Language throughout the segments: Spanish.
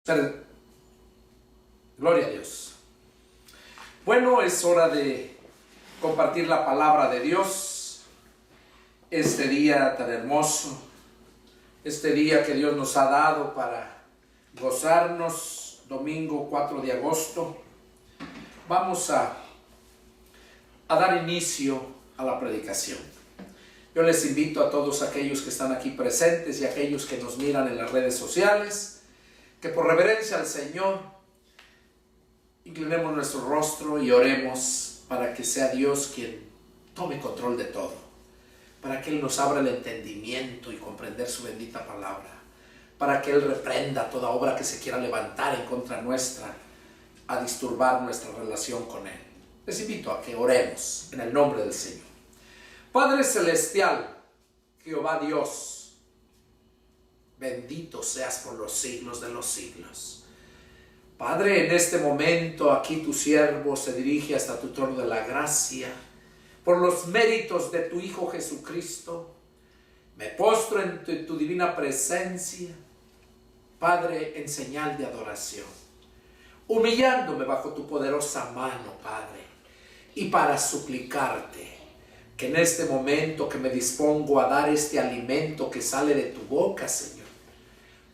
Gloria a Dios. Bueno, es hora de compartir la palabra de Dios. Este día tan hermoso, este día que Dios nos ha dado para gozarnos, domingo 4 de agosto. Vamos a dar inicio a la predicación. Yo les invito a todos aquellos que están aquí presentes y a aquellos que nos miran en las redes sociales, que por reverencia al Señor inclinemos nuestro rostro y oremos para que sea Dios quien tome control de todo, para que Él nos abra el entendimiento y comprender su bendita palabra, para que Él reprenda toda obra que se quiera levantar en contra nuestra a disturbar nuestra relación con Él. Les invito a que oremos en el nombre del Señor. Padre Celestial, Jehová Dios, bendito seas por los siglos de los siglos. Padre, en este momento aquí tu siervo se dirige hasta tu trono de la gracia. Por los méritos de tu Hijo Jesucristo, me postro en tu divina presencia, Padre, en señal de adoración, humillándome bajo tu poderosa mano, Padre, y para suplicarte que en este momento que me dispongo a dar este alimento que sale de tu boca, Señor,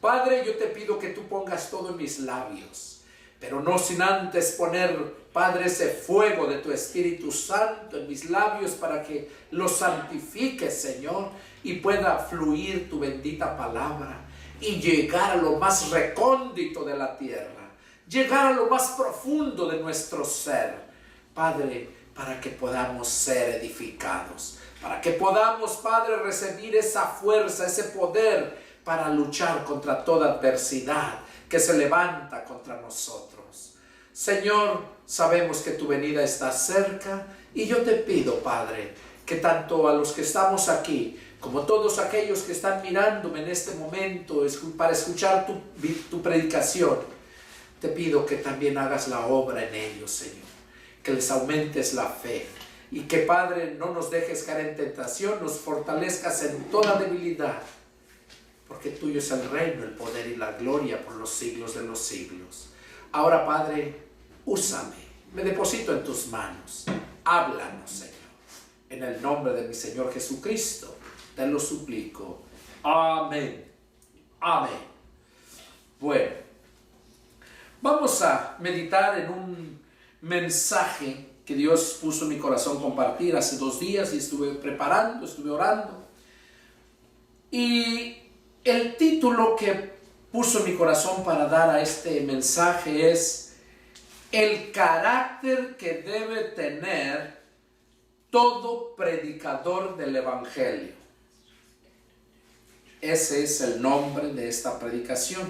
Padre, yo te pido que tú pongas todo en mis labios, pero no sin antes poner, Padre, ese fuego de tu Espíritu Santo en mis labios para que los santifiques, Señor, y pueda fluir tu bendita palabra y llegar a lo más recóndito de la tierra, llegar a lo más profundo de nuestro ser, Padre, para que podamos ser edificados, para que podamos, Padre, recibir esa fuerza, ese poder para luchar contra toda adversidad que se levanta contra nosotros. Señor, sabemos que tu venida está cerca y yo te pido, Padre, que tanto a los que estamos aquí como todos aquellos que están mirándome en este momento para escuchar tu predicación, te pido que también hagas la obra en ellos, Señor, que les aumentes la fe y que, Padre, no nos dejes caer en tentación, nos fortalezcas en toda debilidad, porque tuyo es el reino, el poder y la gloria por los siglos de los siglos. Ahora, Padre, úsame, me deposito en tus manos, háblanos, Señor, en el nombre de mi Señor Jesucristo, te lo suplico. Amén, amén. Bueno, vamos a meditar en un mensaje que Dios puso en mi corazón compartir hace 2 días y estuve preparando, estuve orando. Y el título que puso en mi corazón para dar a este mensaje es el carácter que debe tener todo predicador del Evangelio. Ese es el nombre de esta predicación,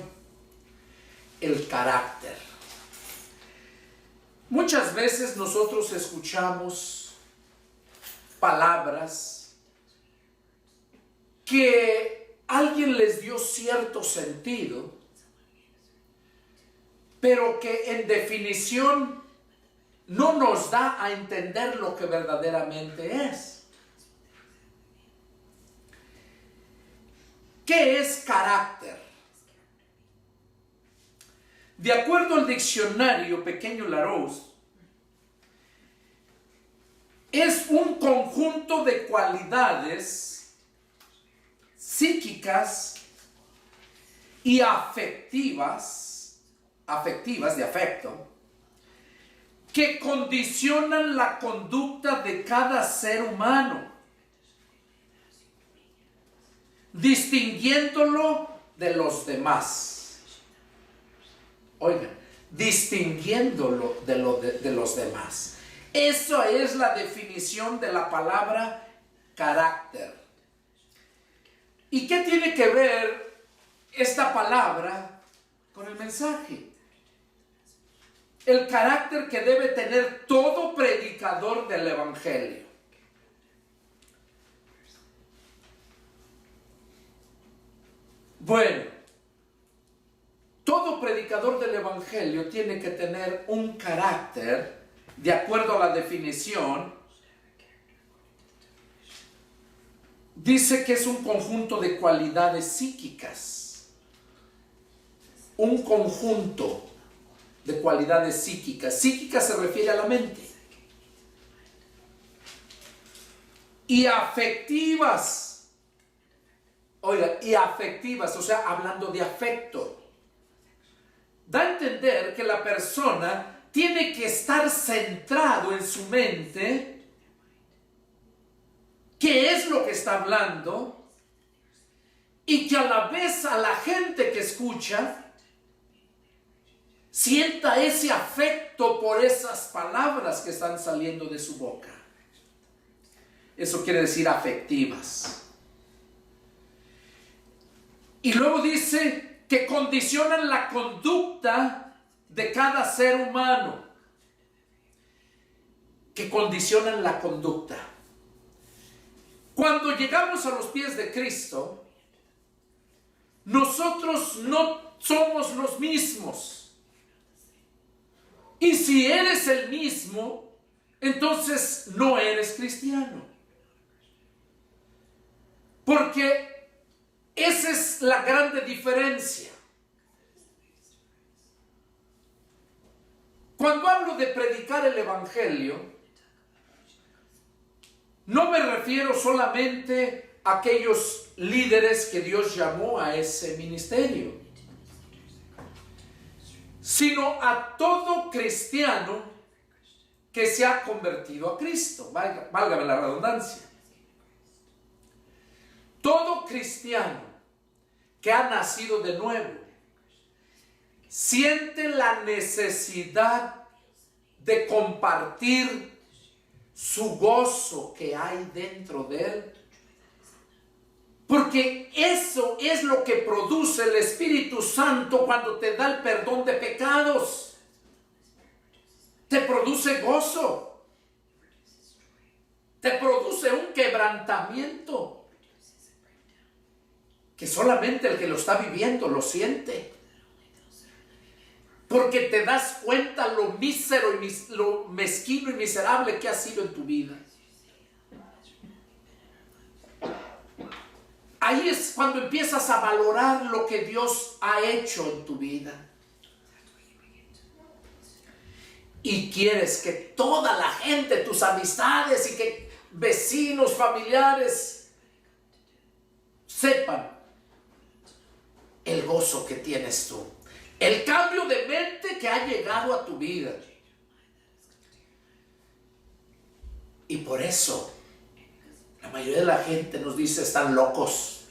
el carácter. Muchas veces nosotros escuchamos palabras que alguien les dio cierto sentido, pero que en definición no nos da a entender lo que verdaderamente es. ¿Qué es carácter? De acuerdo al diccionario Pequeño Larousse, es un conjunto de cualidades psíquicas y afectivas de afecto, que condicionan la conducta de cada ser humano, distinguiéndolo de los demás. Oigan, distinguiéndolo de los demás. Eso es la definición de la palabra carácter. ¿Y qué tiene que ver esta palabra con el mensaje? El carácter que debe tener todo predicador del Evangelio. Bueno, todo predicador del Evangelio tiene que tener un carácter, de acuerdo a la definición. Dice que es un conjunto de cualidades psíquicas un conjunto de cualidades psíquicas. Psíquica se refiere a la mente. Y afectivas. Oiga, y afectivas, o sea, hablando de afecto. Da a entender que la persona tiene que estar centrado en su mente, qué es lo que está hablando, y que a la vez a la gente que escucha sienta ese afecto por esas palabras que están saliendo de su boca. Eso quiere decir afectivas. Y luego dice que condicionan la conducta de cada ser humano. Que condicionan la conducta. Cuando llegamos a los pies de Cristo, nosotros no somos los mismos. Y si eres el mismo, entonces no eres cristiano. Porque esa es la grande diferencia. Cuando hablo de predicar el Evangelio, no me refiero solamente a aquellos líderes que Dios llamó a ese ministerio, sino a todo cristiano que se ha convertido a Cristo. Válgame la redundancia. Todo cristiano que ha nacido de nuevo siente la necesidad de compartir su gozo que hay dentro de él. Porque eso es lo que produce el Espíritu Santo cuando te da el perdón de pecados. Te produce gozo. Te produce un quebrantamiento que solamente el que lo está viviendo lo siente. Porque te das cuenta lo mísero y lo mezquino y miserable que ha sido en tu vida. Ahí es cuando empiezas a valorar lo que Dios ha hecho en tu vida. Y quieres que toda la gente, tus amistades y que vecinos, familiares, sepan el gozo que tienes tú. El cambio de mente que ha llegado a tu vida. Y por eso la mayoría de la gente nos dice están locos.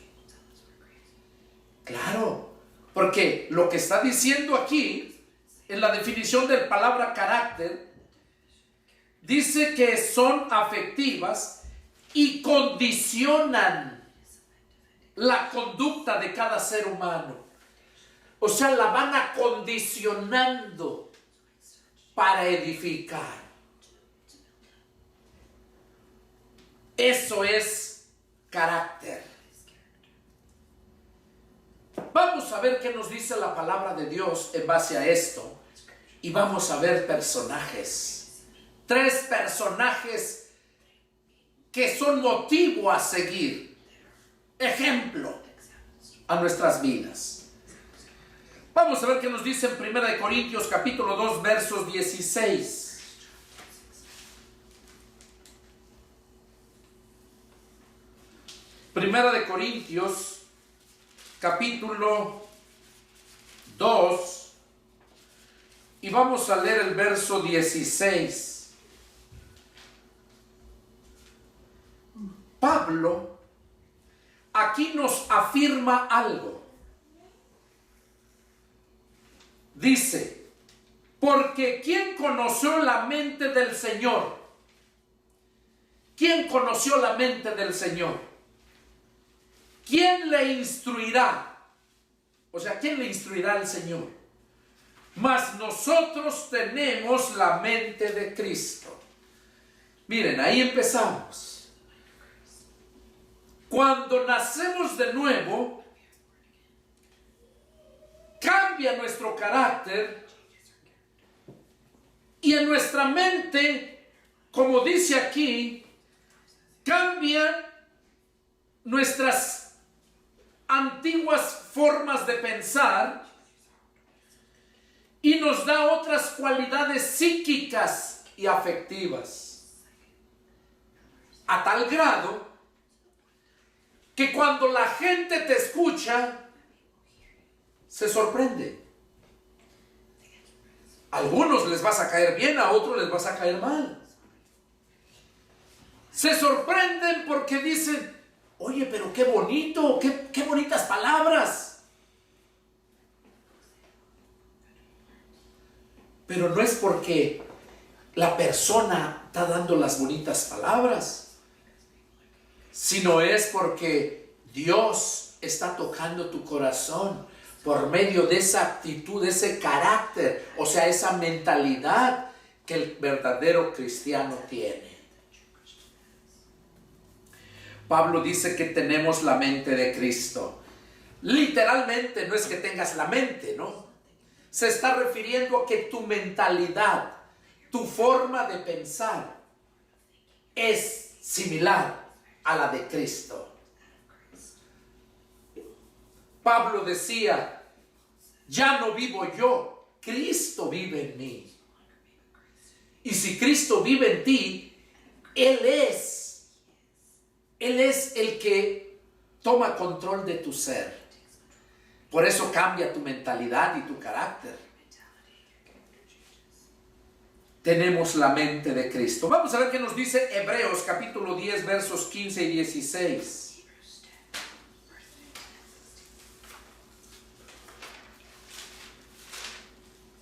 Claro, porque lo que está diciendo aquí, en la definición de la palabra carácter, dice que son afectivas y condicionan la conducta de cada ser humano. O sea, la van acondicionando para edificar. Eso es carácter. Vamos a ver qué nos dice la palabra de Dios en base a esto. Y vamos a ver personajes. 3 personajes que son motivo a seguir. Ejemplo a nuestras vidas. Vamos a ver qué nos dice en 1 Corintios capítulo 2 versos 16. Primera de Corintios, capítulo 2, y vamos a leer el verso 16. Pablo aquí nos afirma algo. Dice, porque ¿quién conoció la mente del Señor? ¿Quién conoció la mente del Señor? ¿Quién le instruirá? O sea, ¿quién le instruirá al Señor? Mas nosotros tenemos la mente de Cristo. Miren, ahí empezamos. Cuando nacemos de nuevo, cambia nuestro carácter y en nuestra mente, como dice aquí, cambia nuestras antiguas formas de pensar y nos da otras cualidades psíquicas y afectivas. A tal grado que cuando la gente te escucha, se sorprende. A algunos les vas a caer bien, a otros les vas a caer mal. Se sorprenden porque dicen, oye, pero qué bonito, qué bonitas palabras. Pero no es porque la persona está dando las bonitas palabras, sino es porque Dios está tocando tu corazón por medio de esa actitud, ese carácter, o sea, esa mentalidad que el verdadero cristiano tiene. Pablo dice que tenemos la mente de Cristo. Literalmente no es que tengas la mente, ¿no? Se está refiriendo a que tu mentalidad, tu forma de pensar es similar a la de Cristo. Pablo decía, ya no vivo yo, Cristo vive en mí. Y si Cristo vive en ti, Él es el que toma control de tu ser. Por eso cambia tu mentalidad y tu carácter. Tenemos la mente de Cristo. Vamos a ver qué nos dice Hebreos capítulo 10 versos 15 y 16.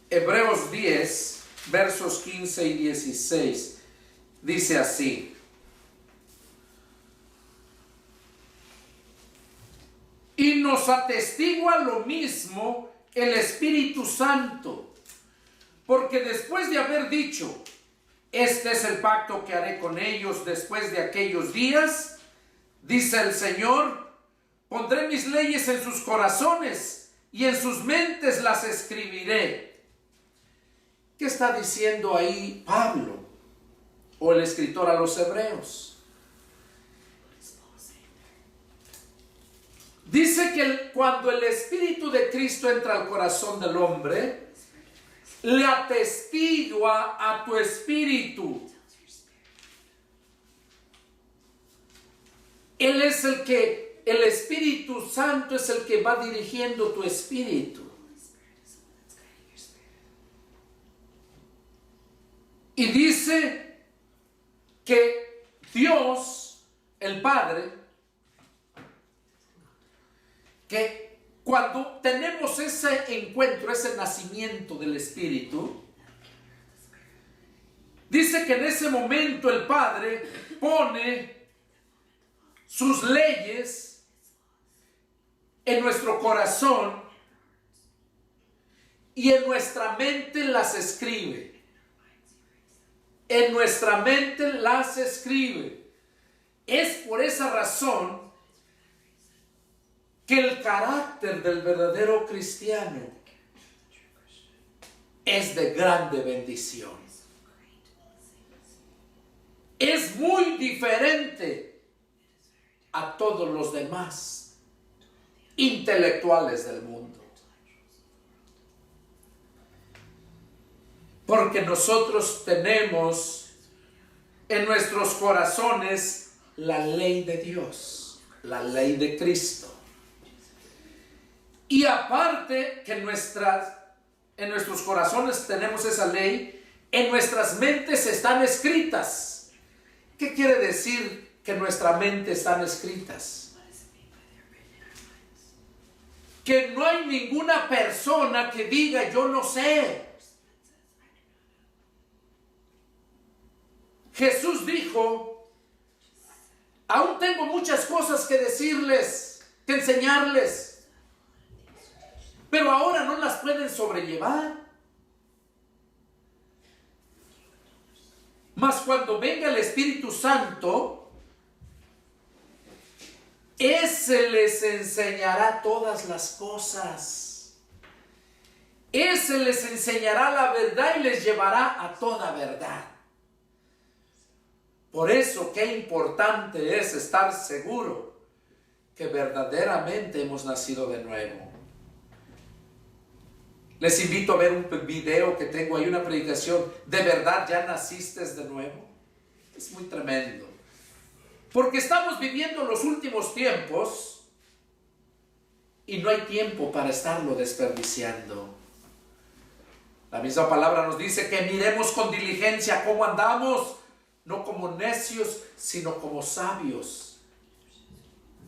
Hebreos 10 versos 15 y 16 dice así: y nos atestigua lo mismo el Espíritu Santo, porque después de haber dicho, este es el pacto que haré con ellos después de aquellos días, dice el Señor, pondré mis leyes en sus corazones y en sus mentes las escribiré. ¿Qué está diciendo ahí Pablo o el escritor a los Hebreos? Dice que cuando el Espíritu de Cristo entra al corazón del hombre, le atestigua a tu espíritu. Él es el Espíritu Santo es el que va dirigiendo tu espíritu. Y dice que Dios, el Padre, que cuando tenemos ese encuentro, ese nacimiento del Espíritu, dice que en ese momento el Padre pone sus leyes en nuestro corazón y en nuestra mente las escribe. En nuestra mente las escribe. Es por esa razón que el carácter del verdadero cristiano es de grande bendición. Es muy diferente a todos los demás intelectuales del mundo. Porque nosotros tenemos en nuestros corazones la ley de Dios, la ley de Cristo. Y aparte que en nuestros corazones tenemos esa ley, en nuestras mentes están escritas. ¿Qué quiere decir que en nuestra mente están escritas? Que no hay ninguna persona que diga yo no sé. Jesús dijo, aún tengo muchas cosas que decirles, que enseñarles, pero ahora no las pueden sobrellevar. Mas cuando venga el Espíritu Santo, ese les enseñará todas las cosas. Ese les enseñará la verdad y les llevará a toda verdad. Por eso qué importante es estar seguro que verdaderamente hemos nacido de nuevo. Les invito a ver un video que tengo ahí, una predicación. ¿De verdad ya naciste de nuevo? Es muy tremendo. Porque estamos viviendo los últimos tiempos y no hay tiempo para estarlo desperdiciando. La misma palabra nos dice que miremos con diligencia cómo andamos, no como necios, sino como sabios,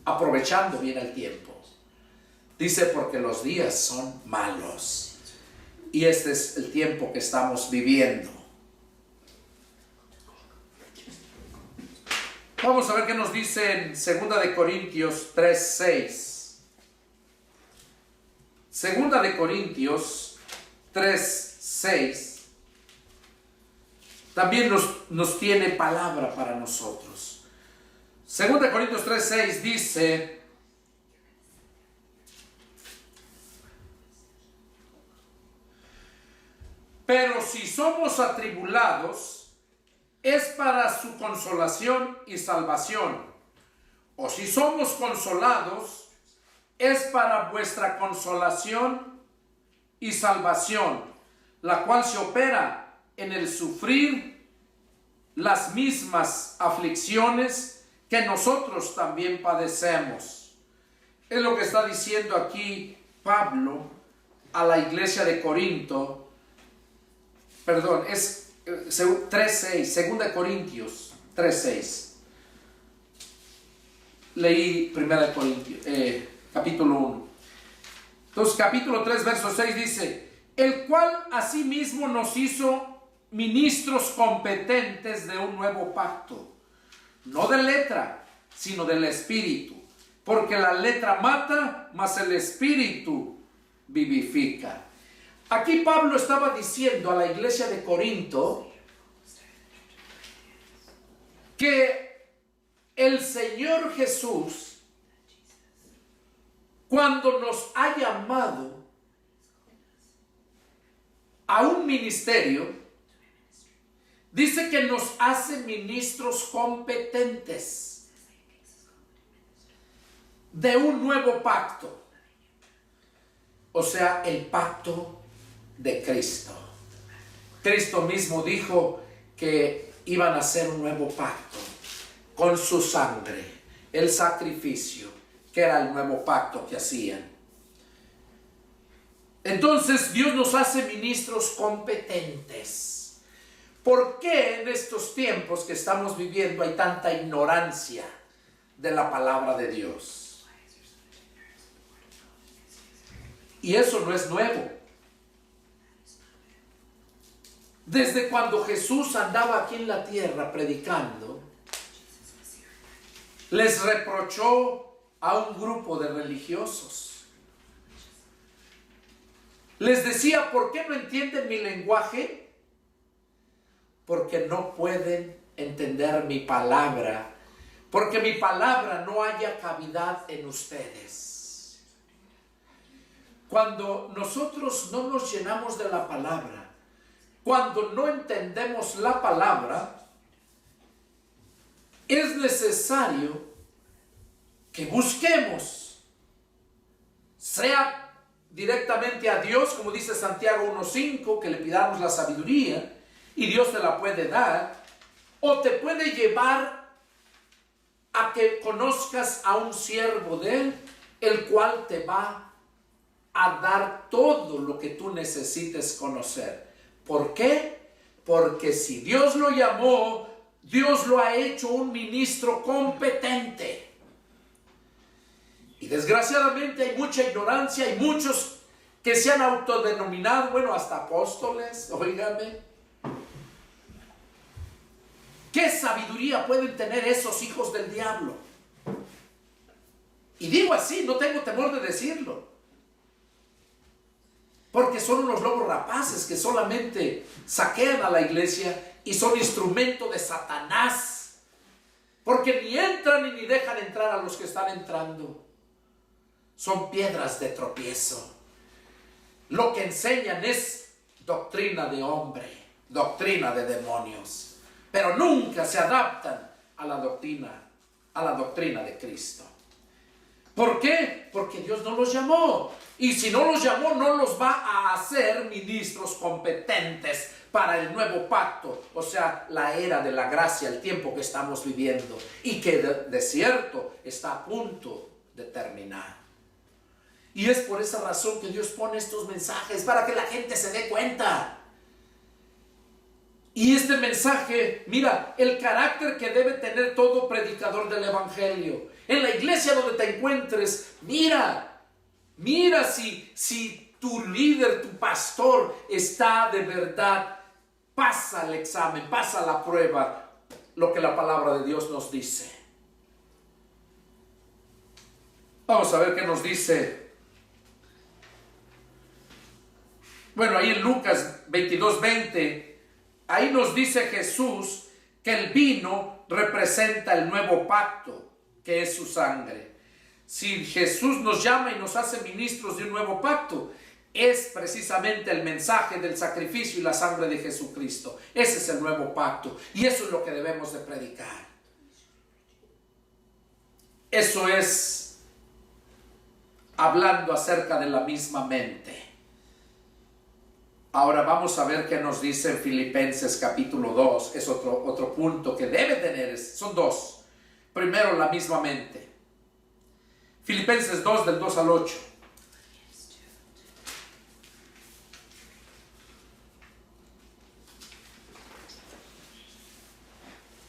aprovechando bien el tiempo. Dice, porque los días son malos. Y este es el tiempo que estamos viviendo. Vamos a ver qué nos dice en 2 de Corintios 3:6. 2 de Corintios 3:6. También nos tiene palabra para nosotros. 2 de Corintios 3:6 dice: pero si somos atribulados, es para su consolación y salvación. O si somos consolados, es para vuestra consolación y salvación, la cual se opera en el sufrir las mismas aflicciones que nosotros también padecemos. Es lo que está diciendo aquí Pablo a la iglesia de Corinto. Perdón, es 3:6, 2 Corintios 3:6. Leí 1 Corintios, capítulo 1. Entonces, capítulo 3, verso 6 dice: el cual asimismo nos hizo ministros competentes de un nuevo pacto, no de letra, sino del Espíritu, porque la letra mata, mas el Espíritu vivifica. Aquí Pablo estaba diciendo a la iglesia de Corinto que el Señor Jesús, cuando nos ha llamado a un ministerio, dice que nos hace ministros competentes de un nuevo pacto. O sea, el pacto de Cristo. Cristo mismo dijo que iban a hacer un nuevo pacto con su sangre, el sacrificio, que era el nuevo pacto que hacían. Entonces Dios nos hace ministros competentes. ¿Por qué en estos tiempos que estamos viviendo hay tanta ignorancia de la palabra de Dios? Y eso no es nuevo. Desde cuando Jesús andaba aquí en la tierra predicando, les reprochó a un grupo de religiosos. Les decía: ¿por qué no entienden mi lenguaje? Porque no pueden entender mi palabra, porque mi palabra no haya cavidad en ustedes. Cuando nosotros no nos llenamos de la palabra, cuando no entendemos la palabra, es necesario que busquemos, sea directamente a Dios, como dice Santiago 1:5, que le pidamos la sabiduría y Dios te la puede dar, o te puede llevar a que conozcas a un siervo de Él, el cual te va a dar todo lo que tú necesites conocer. ¿Por qué? Porque si Dios lo llamó, Dios lo ha hecho un ministro competente. Y desgraciadamente hay mucha ignorancia, hay muchos que se han autodenominado, bueno, hasta apóstoles, óigame. ¿Qué sabiduría pueden tener esos hijos del diablo? Y digo así, no tengo temor de decirlo. Porque son unos lobos rapaces que solamente saquean a la iglesia y son instrumento de Satanás. Porque ni entran ni dejan entrar a los que están entrando. Son piedras de tropiezo. Lo que enseñan es doctrina de hombre, doctrina de demonios. Pero nunca se adaptan a la doctrina de Cristo. ¿Por qué? Porque Dios no los llamó. Y si no los llamó, no los va a hacer ministros competentes para el nuevo pacto. O sea, la era de la gracia, el tiempo que estamos viviendo. Y que de cierto está a punto de terminar. Y es por esa razón que Dios pone estos mensajes, para que la gente se dé cuenta. Y este mensaje, mira, el carácter que debe tener todo predicador del evangelio. En la iglesia donde te encuentres, mira si tu líder, tu pastor está de verdad, pasa el examen, pasa la prueba, lo que la palabra de Dios nos dice. Vamos a ver qué nos dice. Bueno, ahí en Lucas 22:20, ahí nos dice Jesús que el vino representa el nuevo pacto, que es su sangre. Si Jesús nos llama y nos hace ministros de un nuevo pacto, es precisamente el mensaje del sacrificio y la sangre de Jesucristo. Ese es el nuevo pacto y eso es lo que debemos de predicar. Eso es hablando acerca de la misma mente. Ahora vamos a ver qué nos dice en Filipenses capítulo 2. Es otro punto que debe tener, son dos. Primero, la misma mente. Filipenses 2, del 2 al 8.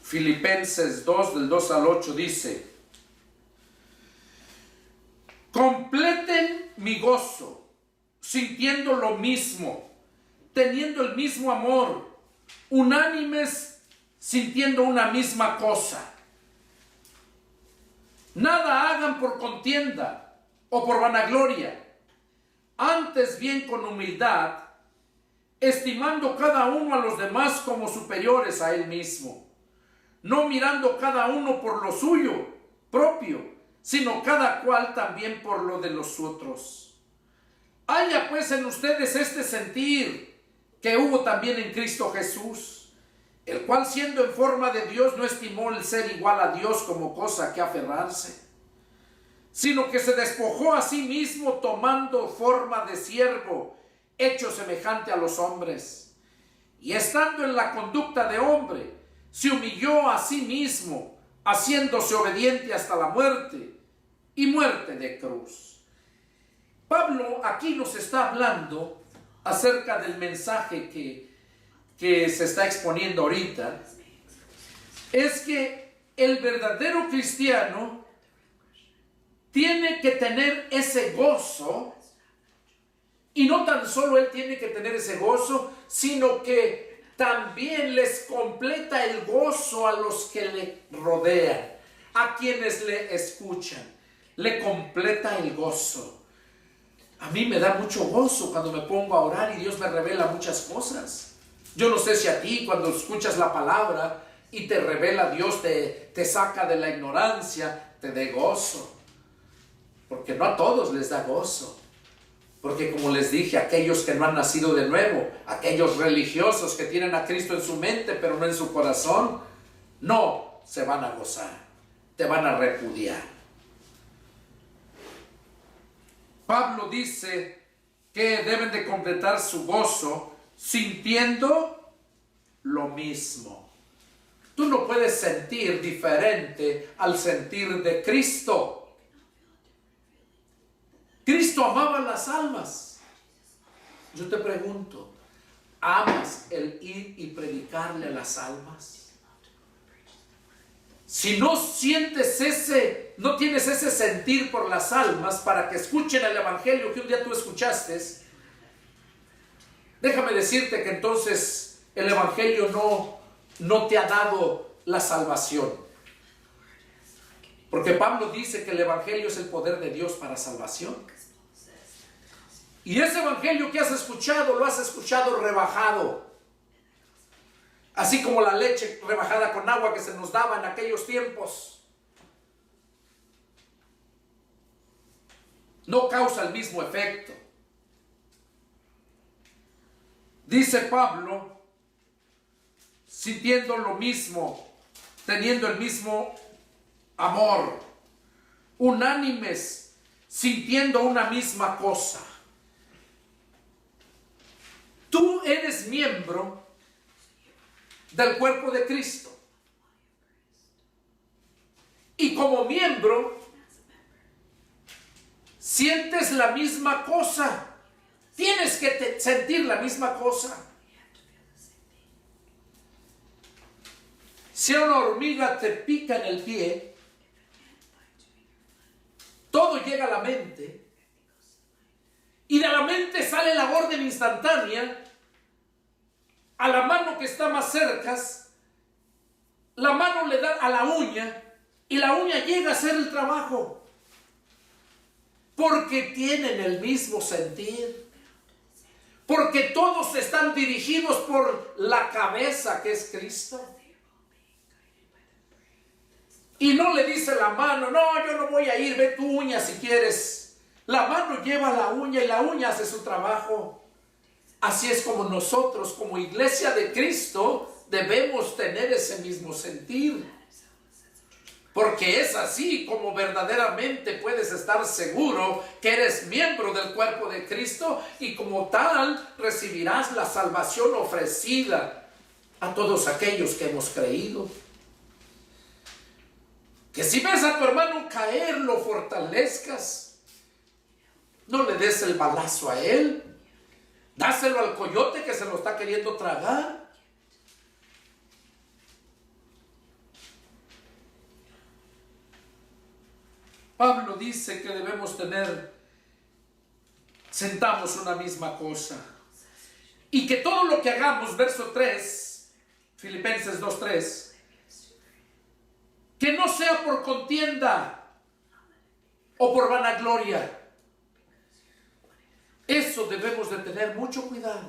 Filipenses 2, del 2 al 8 dice: completen mi gozo, sintiendo lo mismo, teniendo el mismo amor, unánimes, sintiendo una misma cosa. Nada hagan por contienda o por vanagloria, antes bien con humildad, estimando cada uno a los demás como superiores a él mismo, no mirando cada uno por lo suyo propio, sino cada cual también por lo de los otros. Haya pues en ustedes este sentir que hubo también en Cristo Jesús, el cual siendo en forma de Dios no estimó el ser igual a Dios como cosa que aferrarse, sino que se despojó a sí mismo tomando forma de siervo, hecho semejante a los hombres, y estando en la conducta de hombre, se humilló a sí mismo, haciéndose obediente hasta la muerte, y muerte de cruz. Pablo aquí nos está hablando acerca del mensaje que se está exponiendo ahorita. Es que el verdadero cristiano tiene que tener ese gozo, y no tan solo él tiene que tener ese gozo, sino que también les completa el gozo a los que le rodean, a quienes le escuchan, le completa el gozo. A mí me da mucho gozo cuando me pongo a orar y Dios me revela muchas cosas. Yo no sé si a ti cuando escuchas la palabra y te revela Dios, te saca de la ignorancia, te dé gozo. Porque no a todos les da gozo. Porque como les dije, aquellos que no han nacido de nuevo, aquellos religiosos que tienen a Cristo en su mente pero no en su corazón, no se van a gozar, te van a repudiar. Pablo dice que deben de completar su gozo sintiendo lo mismo. Tú no puedes sentir diferente al sentir de Cristo. Cristo amaba las almas. Yo te pregunto, ¿amas el ir y predicarle a las almas? Si no sientes no tienes ese sentir por las almas para que escuchen el evangelio que un día tú escuchaste, déjame decirte que entonces el evangelio no te ha dado la salvación. Porque Pablo dice que el evangelio es el poder de Dios para salvación. Y ese evangelio que has escuchado, lo has escuchado rebajado. Así como la leche rebajada con agua que se nos daba en aquellos tiempos. No causa el mismo efecto. Dice Pablo, sintiendo lo mismo, teniendo el mismo amor, unánimes, sintiendo una misma cosa. Tú eres miembro del cuerpo de Cristo. Y como miembro, sientes la misma cosa. Tienes que sentir la misma cosa. Si una hormiga te pica en el pie, todo llega a la mente. Y de la mente sale la orden instantánea a la mano que está más cerca. La mano le da a la uña y la uña llega a hacer el trabajo. Porque tienen el mismo sentir. Porque todos están dirigidos por la cabeza que es Cristo. Y no le dice la mano, no, yo no voy a ir, ve tu uña si quieres. La mano lleva la uña y la uña hace su trabajo. Así es como nosotros, como iglesia de Cristo, debemos tener ese mismo sentir. Porque es así como verdaderamente puedes estar seguro que eres miembro del cuerpo de Cristo y como tal recibirás la salvación ofrecida a todos aquellos que hemos creído. Que si ves a tu hermano caer, lo fortalezcas. No le des el balazo a él. Dáselo al coyote que se lo está queriendo tragar. Pablo dice que debemos sentamos una misma cosa. Y que todo lo que hagamos, verso 3, Filipenses 2:3, que no sea por contienda o por vanagloria. Eso debemos de tener mucho cuidado.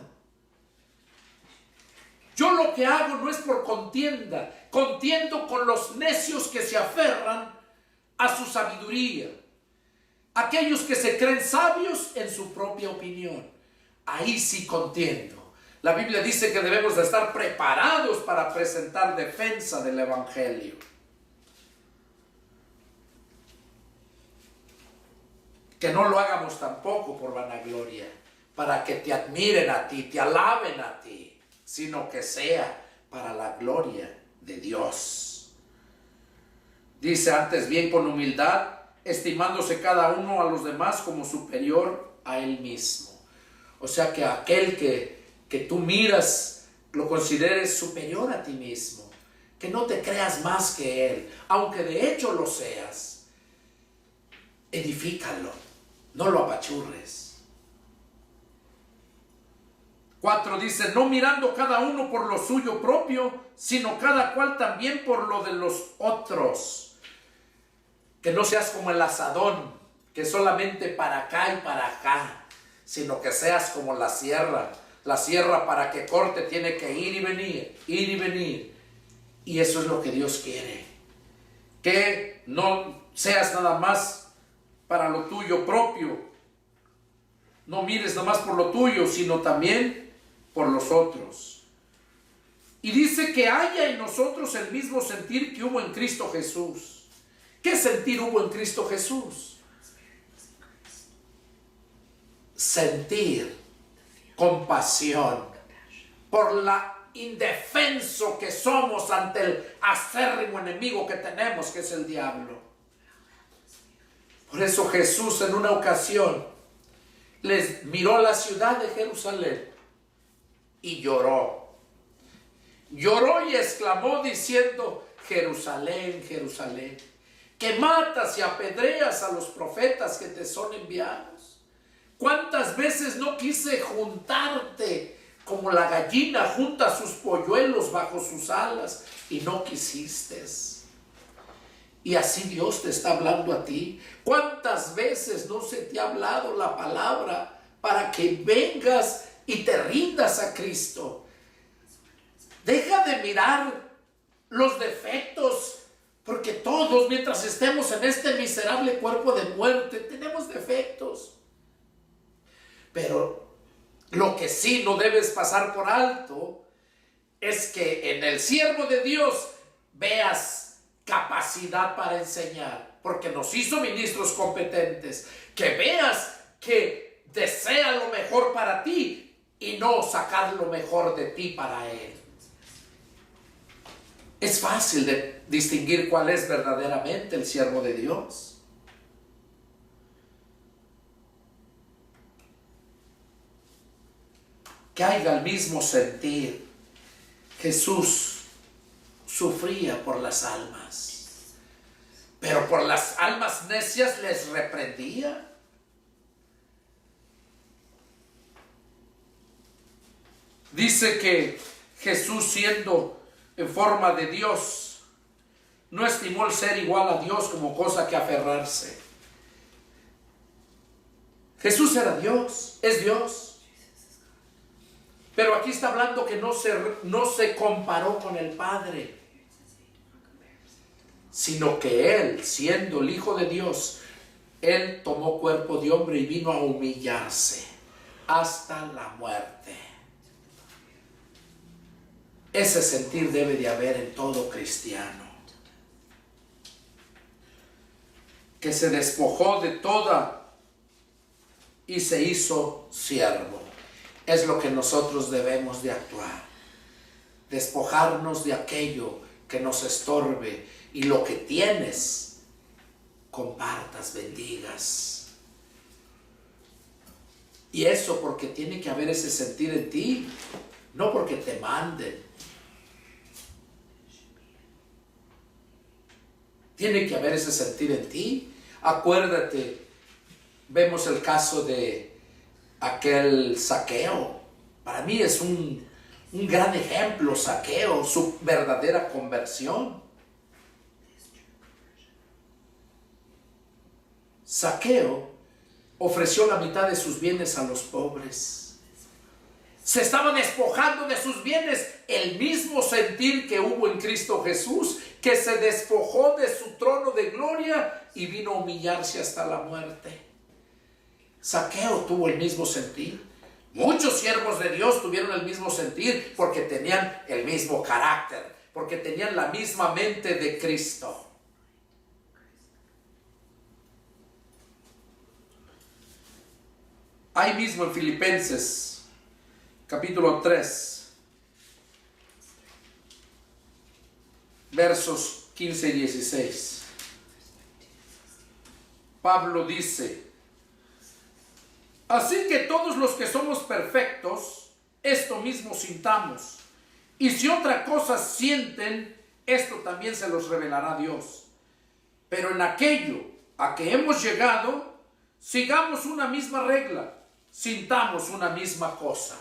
Yo lo que hago no es por contienda. Contiendo con los necios que se aferran a su sabiduría. Aquellos que se creen sabios en su propia opinión. Ahí sí contiendo. La Biblia dice que debemos de estar preparados para presentar defensa del Evangelio. Que no lo hagamos tampoco por vanagloria, para que te admiren a ti, te alaben a ti, sino que sea para la gloria de Dios. Dice antes bien con humildad, estimándose cada uno a los demás como superior a él mismo. O sea que aquel que tú miras, lo consideres superior a ti mismo, que no te creas más que él, aunque de hecho lo seas. Edifícalo, no lo apachurres. 4 dice, no mirando cada uno por lo suyo propio, sino cada cual también por lo de los otros. Que no seas como el asadón, que solamente para acá y para acá, sino que seas como la sierra. La sierra para que corte tiene que ir y venir, ir y venir. Y eso es lo que Dios quiere. Que no seas nada más para lo tuyo propio. No mires nada más por lo tuyo, sino también por los otros. Y dice que haya en nosotros el mismo sentir que hubo en Cristo Jesús. ¿Qué sentir hubo en Cristo Jesús? Sentir compasión por la indefenso que somos ante el acérrimo enemigo que tenemos, que es el diablo. Por eso Jesús en una ocasión les miró a la ciudad de Jerusalén y lloró. Lloró y exclamó diciendo, Jerusalén, Jerusalén, que matas y apedreas a los profetas que te son enviados. ¿Cuántas veces no quise juntarte como la gallina junta sus polluelos bajo sus alas y no quisiste? Y así Dios te está hablando a ti. ¿Cuántas veces no se te ha hablado la palabra para que vengas y te rindas a Cristo? Deja de mirar los defectos, porque todos, mientras estemos en este miserable cuerpo de muerte, tenemos defectos. Pero lo que sí no debes pasar por alto es que en el siervo de Dios veas capacidad para enseñar. porque nos hizo ministros competentes, que veas que desea lo mejor para ti y no sacar lo mejor de ti para Él. Es fácil de distinguir cuál es verdaderamente el siervo de Dios. Que haya el mismo sentir. Jesús sufría por las almas, pero por las almas necias les reprendía. Dice que Jesús, siendo en forma de Dios, no estimó el ser igual a Dios como cosa que aferrarse. Jesús era Dios, es Dios. Pero aquí está hablando que no se comparó con el Padre, sino que Él, siendo el Hijo de Dios, Él tomó cuerpo de hombre y vino a humillarse hasta la muerte. Ese sentir debe de haber en todo cristiano, que se despojó de toda y se hizo siervo. Es lo que nosotros debemos de actuar. Despojarnos de aquello que nos estorbe y lo que tienes, compartas, bendigas. Y eso porque tiene que haber ese sentir en ti, no porque te manden. Tiene que haber ese sentir en ti. Acuérdate, vemos el caso de aquel Zaqueo. Para mí es un gran ejemplo, Zaqueo, su verdadera conversión. Zaqueo ofreció la mitad de sus bienes a los pobres. Se estaba despojando de sus bienes, el mismo sentir que hubo en Cristo Jesús, que se despojó de su trono de gloria y vino a humillarse hasta la muerte. Zaqueo tuvo el mismo sentir. Muchos siervos de Dios tuvieron el mismo sentir porque tenían el mismo carácter, porque tenían la misma mente de Cristo. Ahí mismo en Filipenses, capítulo 3, versos 15 y 16. Pablo dice: así que todos los que somos perfectos, esto mismo sintamos. Y si otra cosa sienten, esto también se los revelará Dios. Pero en aquello a que hemos llegado, sigamos una misma regla, sintamos una misma cosa.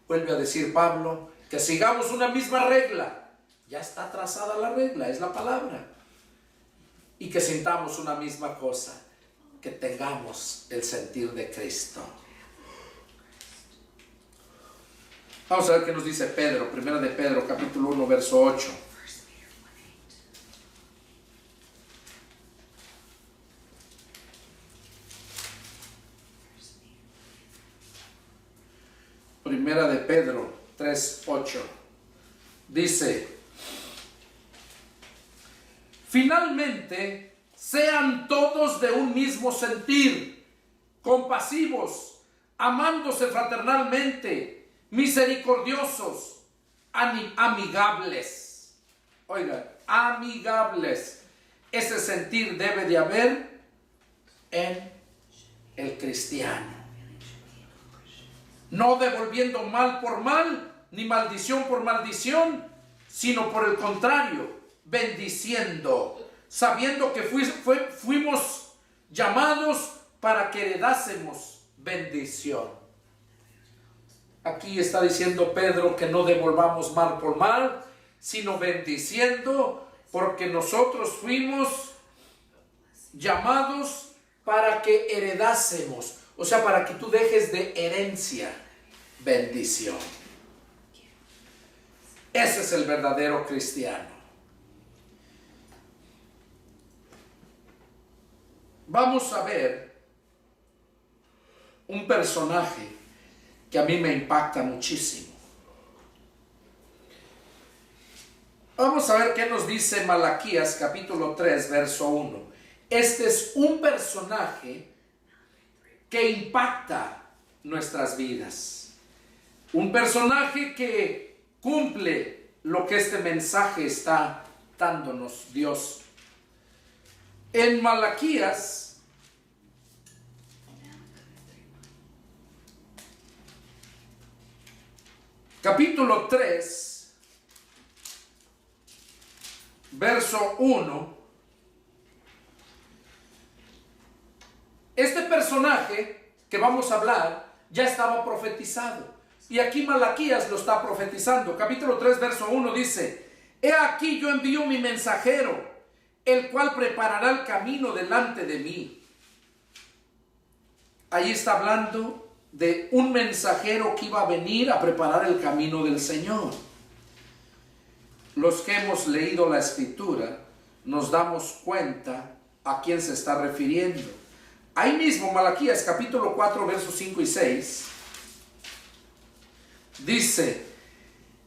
Vuelve a decir Pablo que sigamos una misma regla. Ya está trazada la regla, es la palabra. Y que sintamos una misma cosa. Que tengamos el sentir de Cristo. Vamos a ver qué nos dice Pedro, primera de Pedro, capítulo 1, verso 8. Primera de Pedro 3, 8. Dice: finalmente, sean todos de un mismo sentir, compasivos, amándose fraternalmente, misericordiosos, amigables. Oigan, amigables. Ese sentir debe de haber en el cristiano. No devolviendo mal por mal, ni maldición por maldición, sino por el contrario, bendiciendo, sabiendo que fuimos llamados para que heredásemos bendición. Aquí está diciendo Pedro que no devolvamos mal por mal, sino bendiciendo, porque nosotros fuimos llamados para que heredásemos, o sea, para que tú dejes de herencia bendición. Ese es el verdadero cristiano. Vamos a ver un personaje que a mí me impacta muchísimo. Vamos a ver qué nos dice Malaquías capítulo 3, verso 1. Este es un personaje que impacta nuestras vidas. Un personaje que cumple lo que este mensaje está dándonos Dios. En Malaquías, capítulo 3, verso 1, este personaje que vamos a hablar ya estaba profetizado. Y aquí Malaquías lo está profetizando. Capítulo 3, verso 1 dice: He aquí yo envío mi mensajero, el cual preparará el camino delante de mí. Ahí está hablando de un mensajero que iba a venir a preparar el camino del Señor. Los que hemos leído la Escritura nos damos cuenta a quién se está refiriendo. Ahí mismo, Malaquías capítulo 4, versos 5 y 6, dice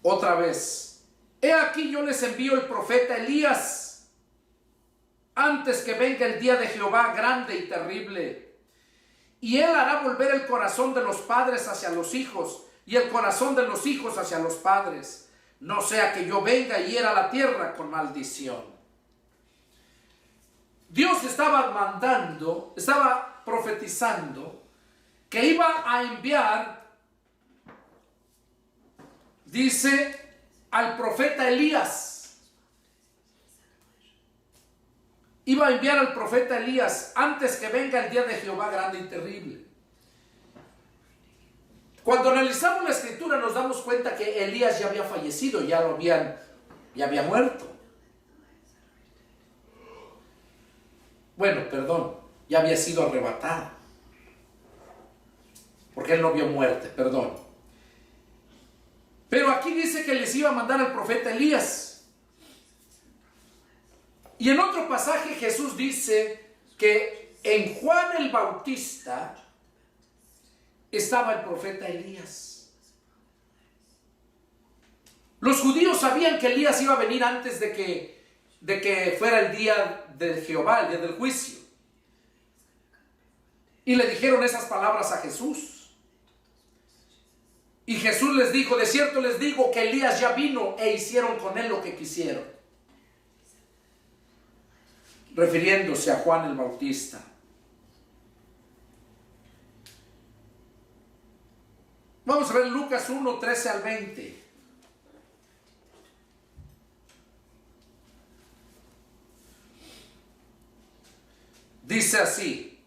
otra vez: He aquí yo les envío el profeta Elías, antes que venga el día de Jehová grande y terrible. Y él hará volver el corazón de los padres hacia los hijos, y el corazón de los hijos hacia los padres, no sea que yo venga y hiera la tierra con maldición. Dios estaba mandando, estaba profetizando que iba a enviar, dice, al profeta Elías. Iba a enviar al profeta Elías antes que venga el día de Jehová grande y terrible. Cuando analizamos la Escritura nos damos cuenta que Elías ya había fallecido, ya había muerto. Bueno, perdón, ya había sido arrebatado. Porque él no vio muerte, perdón. Pero aquí dice que les iba a mandar al profeta Elías. Y en otro pasaje Jesús dice que en Juan el Bautista estaba el profeta Elías. Los judíos sabían que Elías iba a venir antes de que fuera el día de Jehová, el día del juicio. Y le dijeron esas palabras a Jesús. Y Jesús les dijo: de cierto les digo que Elías ya vino e hicieron con él lo que quisieron. Refiriéndose a Juan el Bautista. Vamos a ver Lucas 1, 13 al 20. Dice así,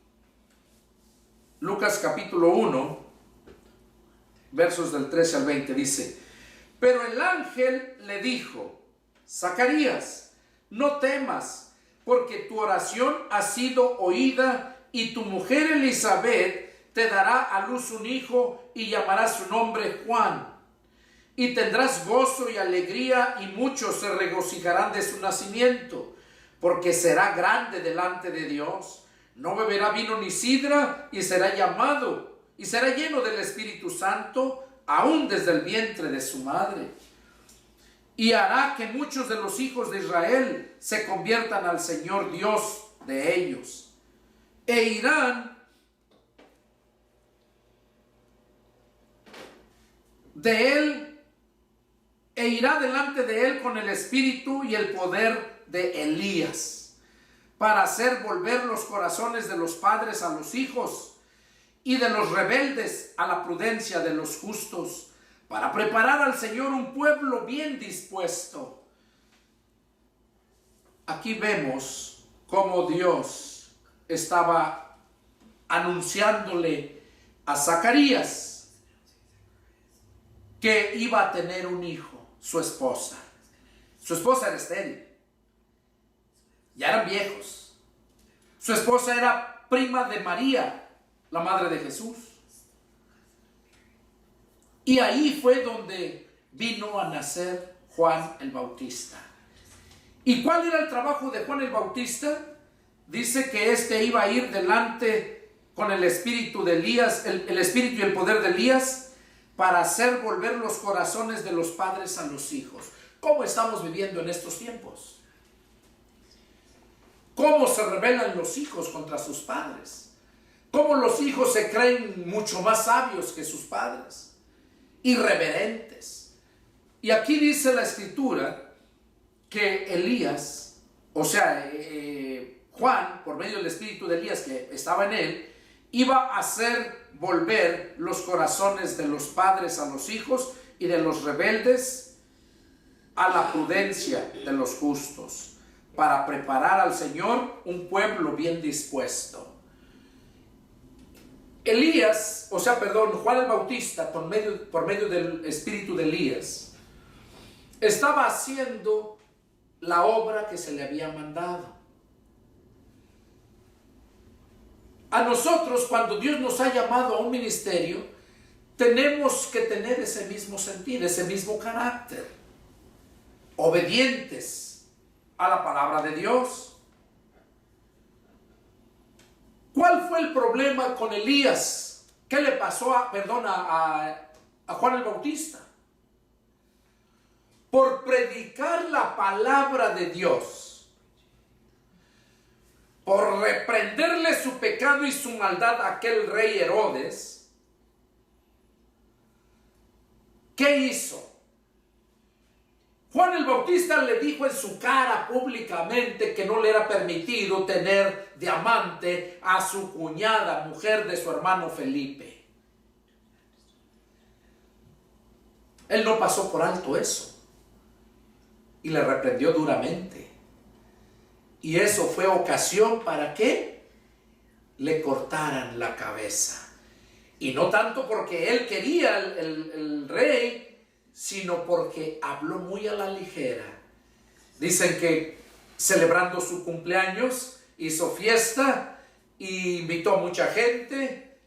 Lucas capítulo 1, versos del 13 al 20, dice: Pero el ángel le dijo: Zacarías, no temas, porque tu oración ha sido oída, y tu mujer Elizabeth te dará a luz un hijo, y llamarás su nombre Juan. Y tendrás gozo y alegría, y muchos se regocijarán de su nacimiento, porque será grande delante de Dios. No beberá vino ni sidra, y será llamado, y será lleno del Espíritu Santo, aún desde el vientre de su madre. Y hará que muchos de los hijos de Israel se conviertan al Señor Dios de ellos. E irán de él, e irá delante de él con el espíritu y el poder de Elías, para hacer volver los corazones de los padres a los hijos, y de los rebeldes a la prudencia de los justos, para preparar al Señor un pueblo bien dispuesto. Aquí vemos cómo Dios estaba anunciándole a Zacarías que iba a tener un hijo, su esposa. Su esposa era estéril. Ya eran viejos. Su esposa era prima de María, la madre de Jesús. Y ahí fue donde vino a nacer Juan el Bautista. ¿Y cuál era el trabajo de Juan el Bautista? Dice que éste iba a ir delante con el espíritu de Elías, el espíritu y el poder de Elías, para hacer volver los corazones de los padres a los hijos. ¿Cómo estamos viviendo en estos tiempos? cómo se rebelan los hijos contra sus padres, cómo los hijos se creen mucho más sabios que sus padres, irreverentes. Y aquí dice la escritura que Elías, o sea, Juan, por medio del espíritu de Elías que estaba en él, iba a hacer volver los corazones de los padres a los hijos y de los rebeldes a la prudencia de los justos, para preparar al Señor un pueblo bien dispuesto. Juan el Bautista, por medio del espíritu de Elías, estaba haciendo la obra que se le había mandado. A nosotros, cuando Dios nos ha llamado a un ministerio, tenemos que tener ese mismo sentir, ese mismo carácter, obedientes a la palabra de Dios. ¿Cuál fue el problema con Elías? ¿Qué le pasó a Juan el Bautista? Por predicar la palabra de Dios, por reprenderle su pecado y su maldad a aquel rey Herodes, ¿qué hizo? Juan el Bautista le dijo en su cara públicamente que no le era permitido tener de amante a su cuñada, mujer de su hermano Felipe. Él no pasó por alto eso y le reprendió duramente. Y eso fue ocasión para que le cortaran la cabeza. Y no tanto porque él quería el rey, sino porque habló muy a la ligera. Dicen que celebrando su cumpleaños hizo fiesta y invitó a mucha gente.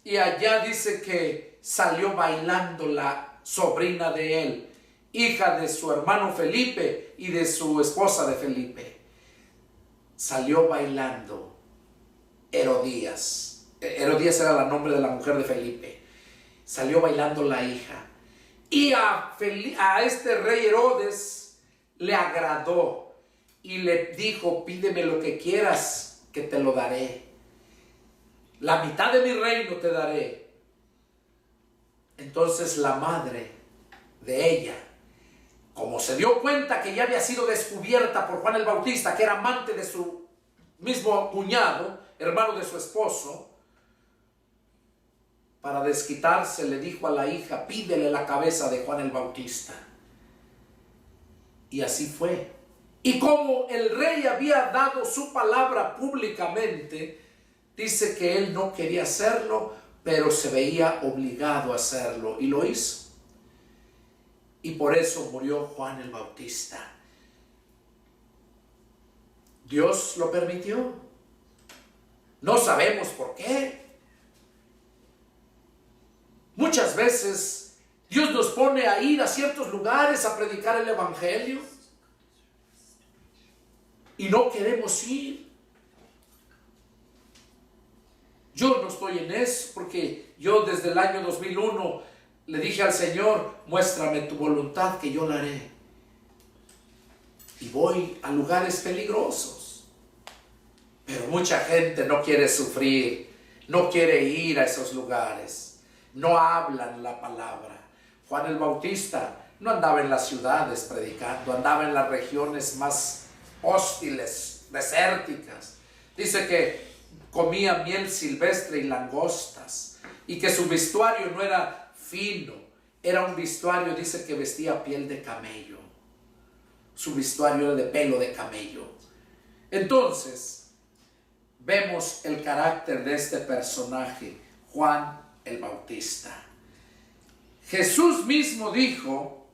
Y allá dice que salió bailando la sobrina de él, hija de su hermano Felipe y de su esposa de Felipe. Salió bailando Herodías. Herodías era el nombre de la mujer de Felipe. Salió bailando la hija. Y a este rey Herodes le agradó y le dijo: pídeme lo que quieras, que te lo daré. La mitad de mi reino te daré. Entonces la madre de ella, como se dio cuenta que ya había sido descubierta por Juan el Bautista, que era amante de su mismo cuñado, hermano de su esposo, para desquitarse le dijo a la hija: pídele la cabeza de Juan el Bautista. Y así fue. Y como el rey había dado su palabra públicamente, dice que él no quería hacerlo, pero se veía obligado a hacerlo, y lo hizo. Y por eso murió Juan el Bautista. Dios lo permitió. No sabemos por qué. Muchas veces Dios nos pone a ir a ciertos lugares a predicar el evangelio y no queremos ir. Yo no estoy en eso, porque yo desde el año 2001 le dije al Señor: muéstrame tu voluntad, que yo la haré. Y voy a lugares peligrosos, pero mucha gente no quiere sufrir, no quiere ir a esos lugares, no hablan la palabra. Juan el Bautista no andaba en las ciudades predicando, andaba en las regiones más hostiles, desérticas. Dice que comía miel silvestre y langostas, y que su vestuario no era fino, era un vestuario, dice, que vestía piel de camello. Su vestuario era de pelo de camello. Entonces vemos el carácter de este personaje, Juan el Bautista. Jesús mismo dijo: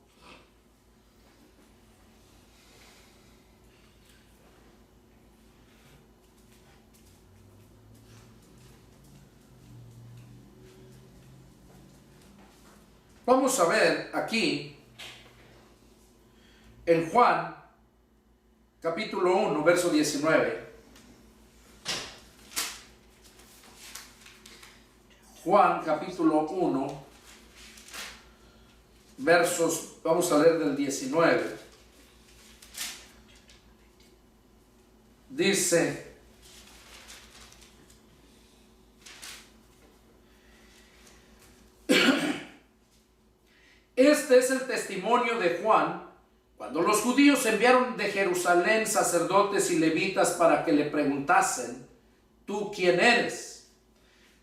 vamos a ver aquí en Juan capítulo 1, verso 19. Juan capítulo 1, versos, vamos a leer del 19. dice: este es el testimonio de Juan, cuando los judíos enviaron de Jerusalén sacerdotes y levitas para que le preguntasen: ¿tú quién eres?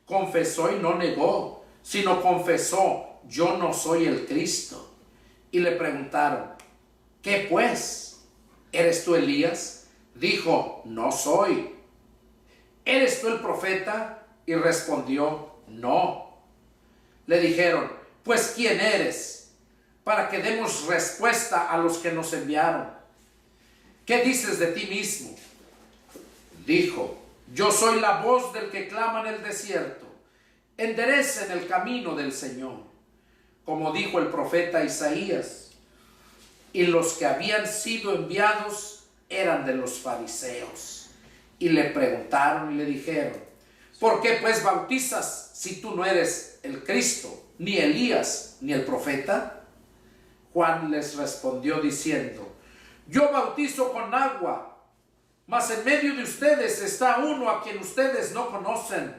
Confesó y no negó, sino confesó: yo no soy el Cristo. Y le preguntaron: ¿qué pues? ¿Eres tú Elías? Dijo: no soy. ¿Eres tú el profeta? Y respondió: no. Le dijeron: pues ¿quién eres? Para que demos respuesta a los que nos enviaron. ¿Qué dices de ti mismo? Dijo: yo soy la voz del que clama en el desierto, enderecen el camino del Señor, como dijo el profeta Isaías. Y los que habían sido enviados eran de los fariseos. Y le preguntaron y le dijeron: ¿por qué pues bautizas si tú no eres el Cristo, ni Elías, ni el profeta? Juan les respondió diciendo: yo bautizo con agua, mas en medio de ustedes está uno a quien ustedes no conocen.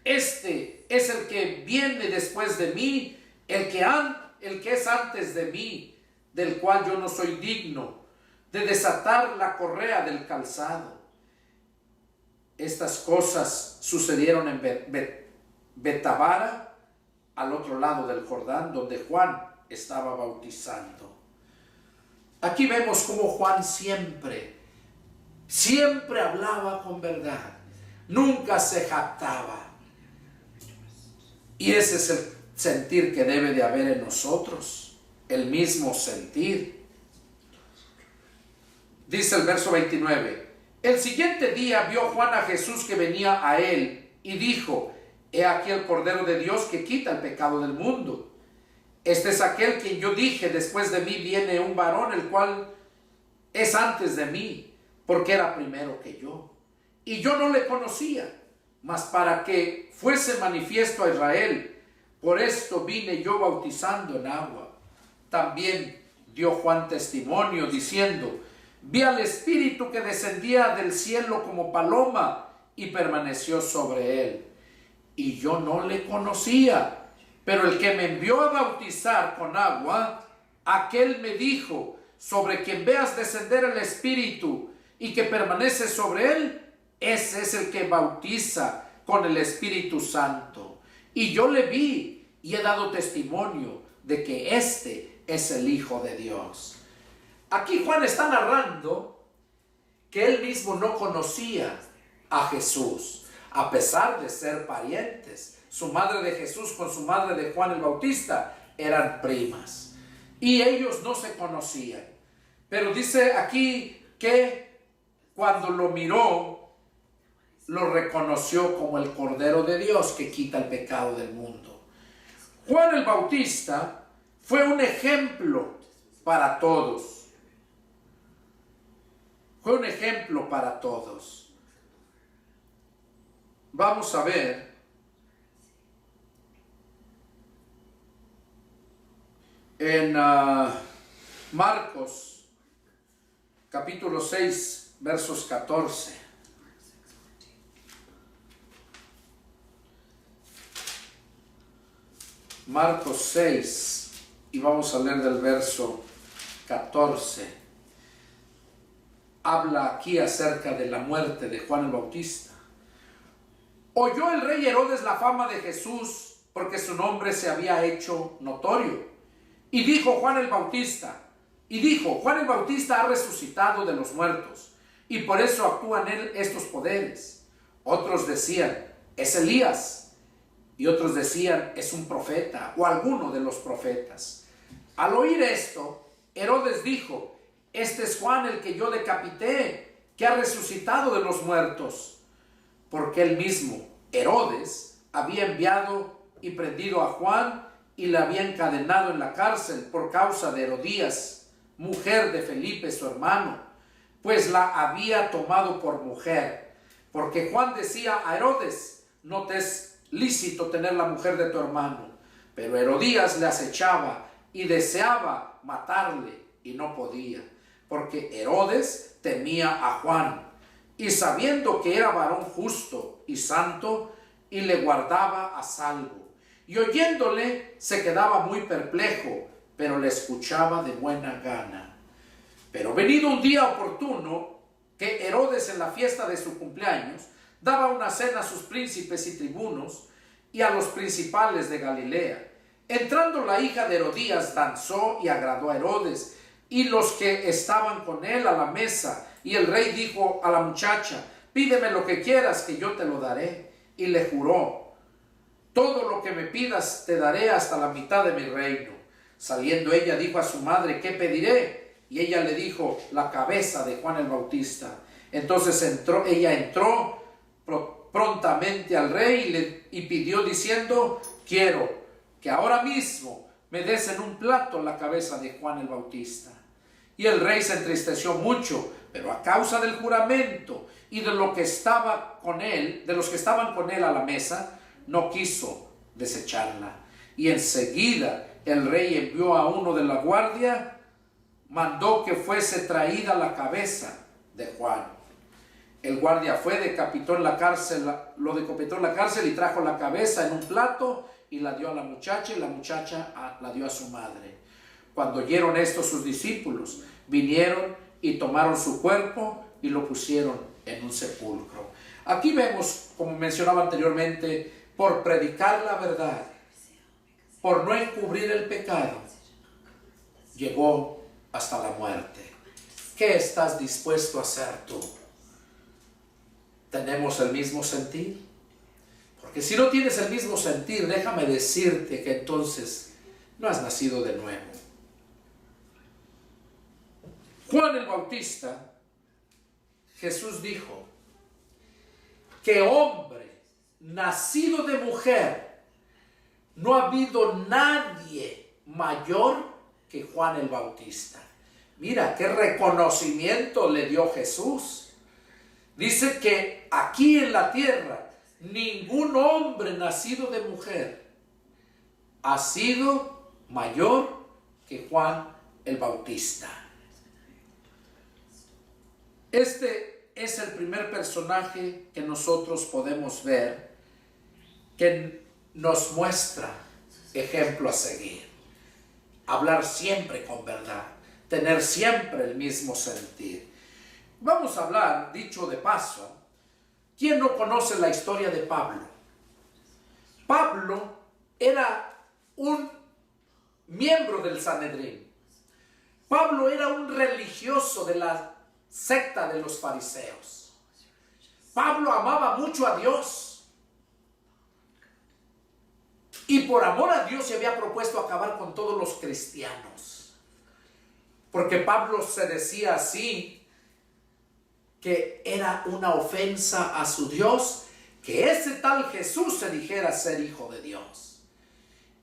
Este es el que viene después de mí, el que es antes de mí, del cual yo no soy digno de desatar la correa del calzado. Estas cosas sucedieron en Betabara, al otro lado del Jordán, donde Juan estaba bautizando. Aquí vemos cómo Juan siempre hablaba con verdad, nunca se jactaba. Y ese es el sentir que debe de haber en nosotros, el mismo sentir. Dice el verso 29: el siguiente día vio Juan a Jesús que venía a él y dijo: he aquí el Cordero de Dios que quita el pecado del mundo. Este es aquel quien yo dije: después de mí viene un varón, el cual es antes de mí, porque era primero que yo. Y yo no le conocía, mas para que fuese manifiesto a Israel, por esto vine yo bautizando en agua. También dio Juan testimonio diciendo: vi al Espíritu que descendía del cielo como paloma y permaneció sobre él. Y yo no le conocía. Pero el que me envió a bautizar con agua, aquel me dijo: sobre quien veas descender el Espíritu y que permanece sobre él, ese es el que bautiza con el Espíritu Santo. Y yo le vi y he dado testimonio de que este es el Hijo de Dios. Aquí Juan está narrando que él mismo no conocía a Jesús, a pesar de ser parientes. Su madre de Jesús con su madre de Juan el Bautista eran primas y ellos no se conocían. Pero dice aquí que cuando lo miró, lo reconoció como el Cordero de Dios que quita el pecado del mundo. Juan el Bautista fue un ejemplo para todos. Fue un ejemplo para todos. Vamos a ver en Marcos capítulo 6 versos 14. Marcos 6 y vamos a leer del verso 14. Habla aquí acerca de la muerte de Juan el Bautista. Oyó el rey Herodes la fama de Jesús porque su nombre se había hecho notorio. Y dijo: Juan el Bautista ha resucitado de los muertos, y por eso actúan en él estos poderes. Otros decían: es Elías. Y otros decían: es un profeta, o alguno de los profetas. Al oír esto, Herodes dijo: este es Juan el que yo decapité, que ha resucitado de los muertos. Porque él mismo, Herodes, había enviado y prendido a Juan y la había encadenado en la cárcel por causa de Herodías, mujer de Felipe su hermano, pues la había tomado por mujer. Porque Juan decía a Herodes: no te es lícito tener la mujer de tu hermano. Pero Herodías le acechaba y deseaba matarle y no podía, porque Herodes temía a Juan, y sabiendo que era varón justo y santo, y le guardaba a salvo. Y oyéndole se quedaba muy perplejo, pero le escuchaba de buena gana. Pero venido un día oportuno, que Herodes en la fiesta de su cumpleaños daba una cena a sus príncipes y tribunos y a los principales de Galilea. Entrando la hija de Herodías danzó y agradó a Herodes y los que estaban con él a la mesa. Y el rey dijo a la muchacha: pídeme lo que quieras, que yo te lo daré. Y le juró: todo lo que me pidas te daré, hasta la mitad de mi reino. Saliendo ella dijo a su madre: ¿qué pediré? Y ella le dijo: la cabeza de Juan el Bautista. Entonces ella entró prontamente al rey y pidió diciendo: quiero que ahora mismo me des en un plato la cabeza de Juan el Bautista. Y el rey se entristeció mucho, pero a causa del juramento y de lo que estaba con él, de los que estaban con él a la mesa, no quiso desecharla. Y enseguida el rey envió a uno de la guardia, mandó que fuese traída la cabeza de Juan. El guardia fue, lo decapitó en la cárcel y trajo la cabeza en un plato y la dio a la muchacha, y la muchacha la dio a su madre. Cuando oyeron esto sus discípulos, vinieron y tomaron su cuerpo y lo pusieron en un sepulcro. Aquí vemos, como mencionaba anteriormente, por predicar la verdad, por no encubrir el pecado, llegó hasta la muerte. ¿Qué estás dispuesto a hacer tú? ¿Tenemos el mismo sentir? Porque si no tienes el mismo sentir, déjame decirte que entonces no has nacido de nuevo. Juan el Bautista, Jesús dijo que hombre nacido de mujer, no ha habido nadie mayor que Juan el Bautista. Mira qué reconocimiento le dio Jesús. Dice que aquí en la tierra ningún hombre nacido de mujer ha sido mayor que Juan el Bautista. Este es el primer personaje que nosotros podemos ver que nos muestra ejemplo a seguir. Hablar siempre con verdad, tener siempre el mismo sentir. Vamos a hablar, dicho de paso, ¿quién no conoce la historia de Pablo? Pablo era un miembro del Sanedrín. Pablo era un religioso de la secta de los fariseos. Pablo amaba mucho a Dios. Y por amor a Dios se había propuesto acabar con todos los cristianos. Porque Pablo se decía así, que era una ofensa a su Dios, que ese tal Jesús se dijera ser hijo de Dios.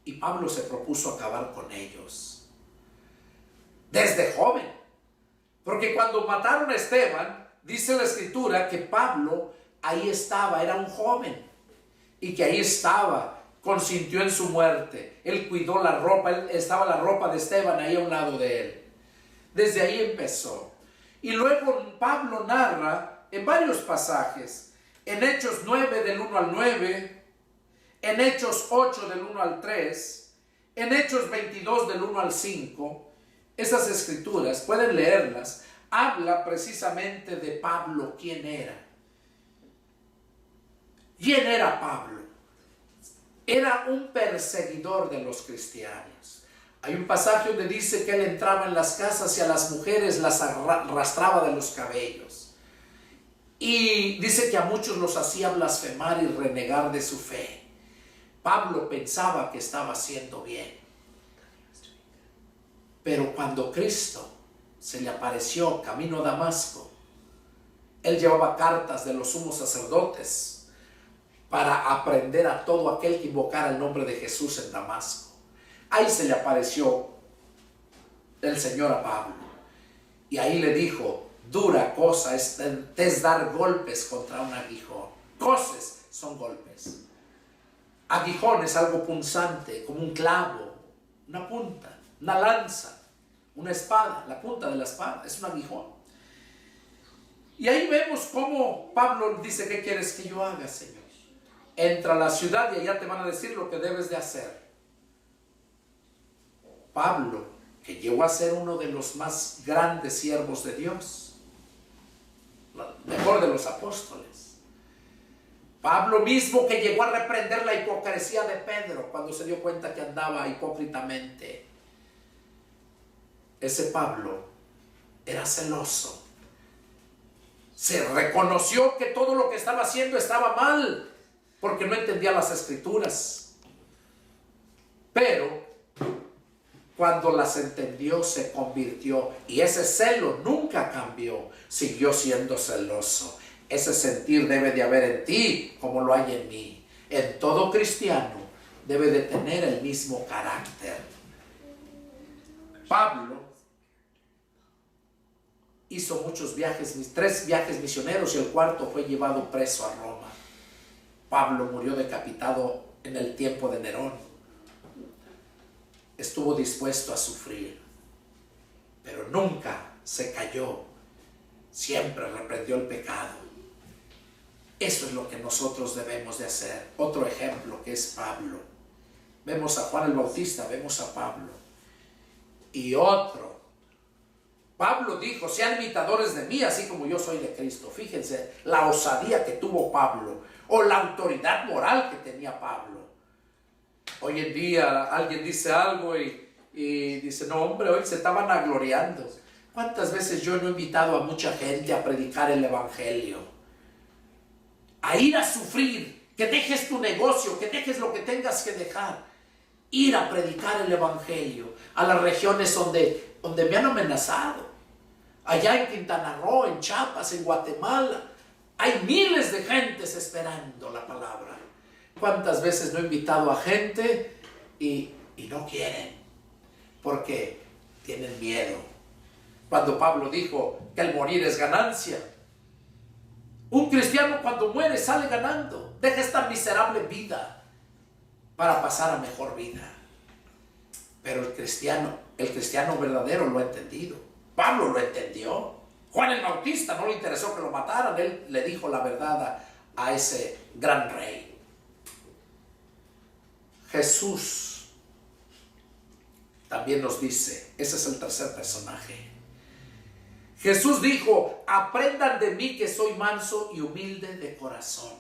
Y Pablo se propuso acabar con ellos. Desde joven. Porque cuando mataron a Esteban, dice la Escritura que Pablo ahí estaba, era un joven. Y que ahí estaba, consintió en su muerte. Él cuidó la ropa, estaba la ropa de Esteban ahí a un lado de él. Desde ahí empezó. Y luego Pablo narra en varios pasajes, en Hechos 9 del 1 al 9, en Hechos 8 del 1 al 3, en Hechos 22 del 1 al 5, esas escrituras, pueden leerlas, habla precisamente de Pablo, quién era. ¿Quién era Pablo? Era un perseguidor de los cristianos. Hay un pasaje donde dice que él entraba en las casas y a las mujeres las arrastraba de los cabellos. Y dice que a muchos los hacía blasfemar y renegar de su fe. Pablo pensaba que estaba haciendo bien. Pero cuando Cristo se le apareció camino a Damasco, él llevaba cartas de los sumos sacerdotes para aprender a todo aquel que invocara el nombre de Jesús en Damasco. Ahí se le apareció el Señor a Pablo. Y ahí le dijo: dura cosa es dar golpes contra un aguijón. Coces son golpes. Aguijón es algo punzante, como un clavo, una punta, una lanza, una espada. La punta de la espada es un aguijón. Y ahí vemos cómo Pablo dice: ¿qué quieres que yo haga, Señor? Entra a la ciudad y allá te van a decir lo que debes de hacer. Pablo, que llegó a ser uno de los más grandes siervos de Dios, mejor de los apóstoles. Pablo mismo, que llegó a reprender la hipocresía de Pedro cuando se dio cuenta que andaba hipócritamente. Ese Pablo era celoso. Se reconoció que todo lo que estaba haciendo estaba mal, porque no entendía las escrituras. Pero cuando las entendió, se convirtió, y ese celo nunca cambió, siguió siendo celoso. Ese sentir debe de haber en ti como lo hay en mí. En todo cristiano debe de tener el mismo carácter. Pablo hizo muchos viajes, 3 viajes misioneros, y el cuarto fue llevado preso a Roma. Pablo murió decapitado en el tiempo de Nerón. Estuvo dispuesto a sufrir, pero nunca se cayó. Siempre reprendió el pecado. Eso es lo que nosotros debemos de hacer. Otro ejemplo que es Pablo. Vemos a Juan el Bautista, vemos a Pablo. Y otro. Pablo dijo: sean imitadores de mí, así como yo soy de Cristo. Fíjense la osadía que tuvo Pablo, o la autoridad moral que tenía Pablo. Hoy en día alguien dice algo y dice: no, hombre, hoy se estaban vanagloriando. ¿Cuántas veces yo no he invitado a mucha gente a predicar el evangelio? A ir a sufrir, que dejes tu negocio, que dejes lo que tengas que dejar. Ir a predicar el evangelio a las regiones donde me han amenazado. Allá en Quintana Roo, en Chiapas, en Guatemala. Hay miles de gentes esperando la palabra. ¿Cuántas veces no he invitado a gente y no quieren? Porque tienen miedo. Cuando Pablo dijo que el morir es ganancia. Un cristiano cuando muere sale ganando. Deja esta miserable vida para pasar a mejor vida. Pero el cristiano verdadero lo ha entendido. Pablo lo entendió. Juan el Bautista no le interesó que lo mataran. Él le dijo la verdad a ese gran rey. Jesús también nos dice, ese es el tercer personaje. Jesús dijo: aprendan de mí que soy manso y humilde de corazón.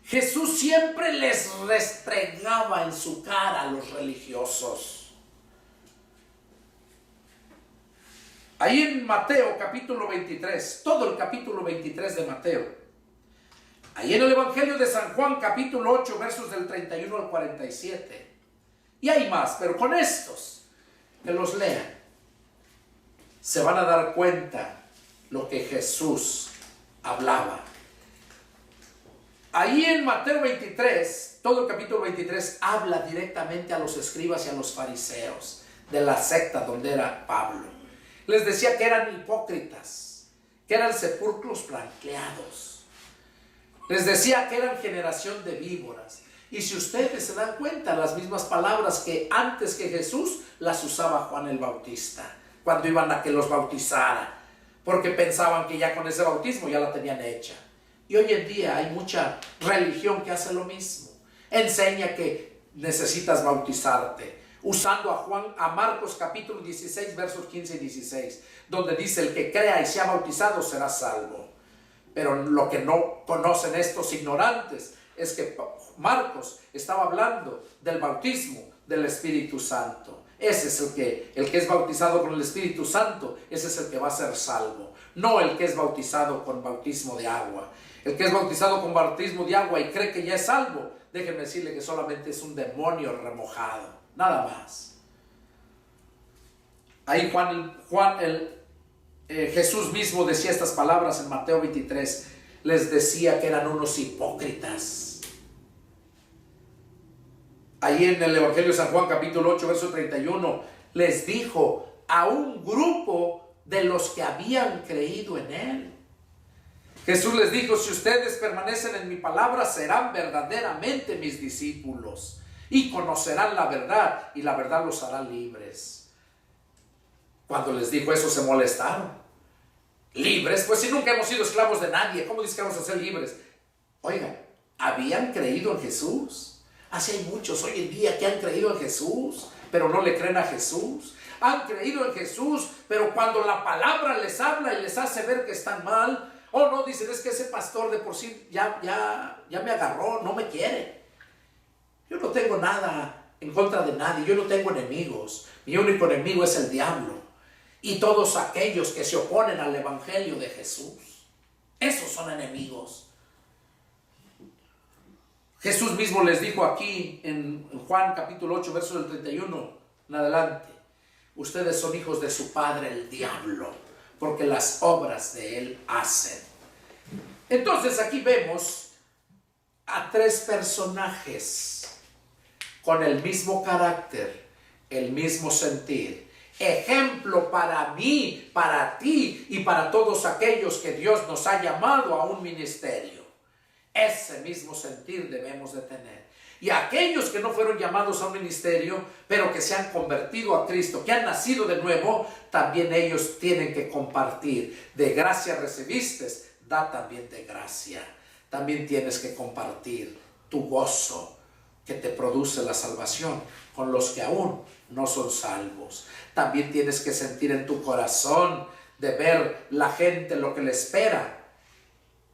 Jesús siempre les restregaba en su cara a los religiosos. Ahí en Mateo capítulo 23, todo el capítulo 23 de Mateo. Ahí en el Evangelio de San Juan capítulo 8, versos del 31 al 47. Y hay más, pero con estos, que los lean, se van a dar cuenta lo que Jesús hablaba. Ahí en Mateo 23, todo el capítulo 23 habla directamente a los escribas y a los fariseos de la secta donde era Pablo. Les decía que eran hipócritas, que eran sepulcros blanqueados. Les decía que eran generación de víboras. Y si ustedes se dan cuenta, las mismas palabras que antes que Jesús las usaba Juan el Bautista, cuando iban a que los bautizara, porque pensaban que ya con ese bautismo ya la tenían hecha. Y hoy en día hay mucha religión que hace lo mismo. Enseña que necesitas bautizarte, usando a Marcos capítulo 16, versos 15 y 16, donde dice: el que crea y sea bautizado será salvo. Pero lo que no conocen estos ignorantes es que Marcos estaba hablando del bautismo del Espíritu Santo. Ese es el que es bautizado con el Espíritu Santo, ese es el que va a ser salvo. No el que es bautizado con bautismo de agua. El que es bautizado con bautismo de agua y cree que ya es salvo, déjenme decirle que solamente es un demonio remojado, nada más. Ahí Jesús mismo decía estas palabras en Mateo 23. Les decía que eran unos hipócritas. Ahí en el Evangelio de San Juan capítulo 8 verso 31 les dijo a un grupo de los que habían creído en él. Jesús les dijo: si ustedes permanecen en mi palabra, serán verdaderamente mis discípulos y conocerán la verdad, y la verdad los hará libres. Cuando les dijo eso, se molestaron. ¿Libres? Pues si nunca hemos sido esclavos de nadie, ¿cómo dice que vamos a ser libres? Oigan, ¿habían creído en Jesús? Así hay muchos hoy en día que han creído en Jesús, pero no le creen a Jesús. Han creído en Jesús, pero cuando la palabra les habla y les hace ver que están mal, o no, dicen, es que ese pastor de por sí ya me agarró, no me quiere. Yo no tengo nada en contra de nadie, yo no tengo enemigos. Mi único enemigo es el diablo y todos aquellos que se oponen al evangelio de Jesús. Esos son enemigos. Jesús mismo les dijo aquí en Juan capítulo 8, verso del 31 en adelante: ustedes son hijos de su padre el diablo, porque las obras de él hacen. Entonces aquí vemos a tres personajes con el mismo carácter, el mismo sentir. Ejemplo para mí, para ti y para todos aquellos que Dios nos ha llamado a un ministerio. Ese mismo sentir debemos de tener. Y aquellos que no fueron llamados a un ministerio, pero que se han convertido a Cristo, que han nacido de nuevo, también ellos tienen que compartir. De gracia recibiste, da también de gracia. También tienes que compartir tu gozo que te produce la salvación con los que aún no son salvos. También tienes que sentir en tu corazón de ver la gente lo que le espera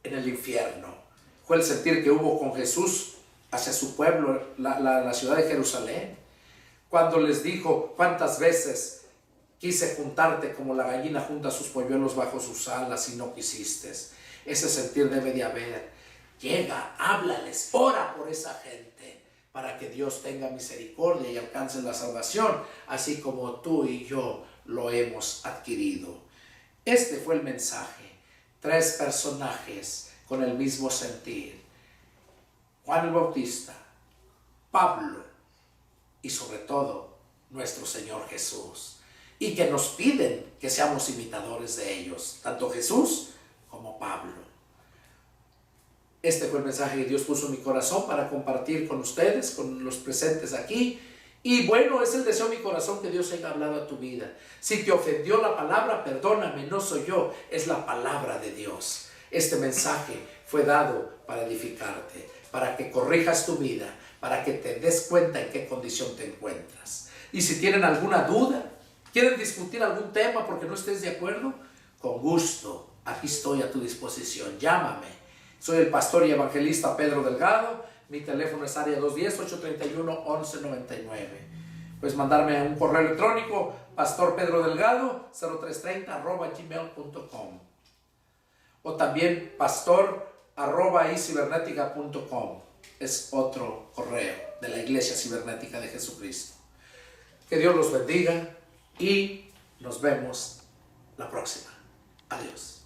en el infierno. Fue el sentir que hubo con Jesús hacia su pueblo, la ciudad de Jerusalén, cuando les dijo: cuántas veces quise juntarte como la gallina junta sus polluelos bajo sus alas y no quisiste. Ese sentir debe de haber. Llega, háblales, ora por esa gente para que Dios tenga misericordia y alcance la salvación, así como tú y yo lo hemos adquirido. Este fue el mensaje. Tres personajes con el mismo sentir: Juan el Bautista, Pablo y sobre todo nuestro Señor Jesús, y que nos piden que seamos imitadores de ellos, tanto Jesús como Pablo. Este fue el mensaje que Dios puso en mi corazón para compartir con ustedes, con los presentes aquí. Y bueno, es el deseo de mi corazón que Dios haya hablado a tu vida. Si te ofendió la palabra, perdóname, no soy yo, es la palabra de Dios. Este mensaje fue dado para edificarte, para que corrijas tu vida, para que te des cuenta en qué condición te encuentras. Y si tienen alguna duda, quieren discutir algún tema porque no estés de acuerdo, con gusto, aquí estoy a tu disposición. Llámame. Soy el pastor y evangelista Pedro Delgado. Mi teléfono es área 210-831-1199. Puedes mandarme un correo electrónico, pastorpedrodelgado 0330@gmail.com, o también pastor@icibernética.com. Es otro correo de la Iglesia Cibernética de Jesucristo. Que Dios los bendiga y nos vemos la próxima. Adiós.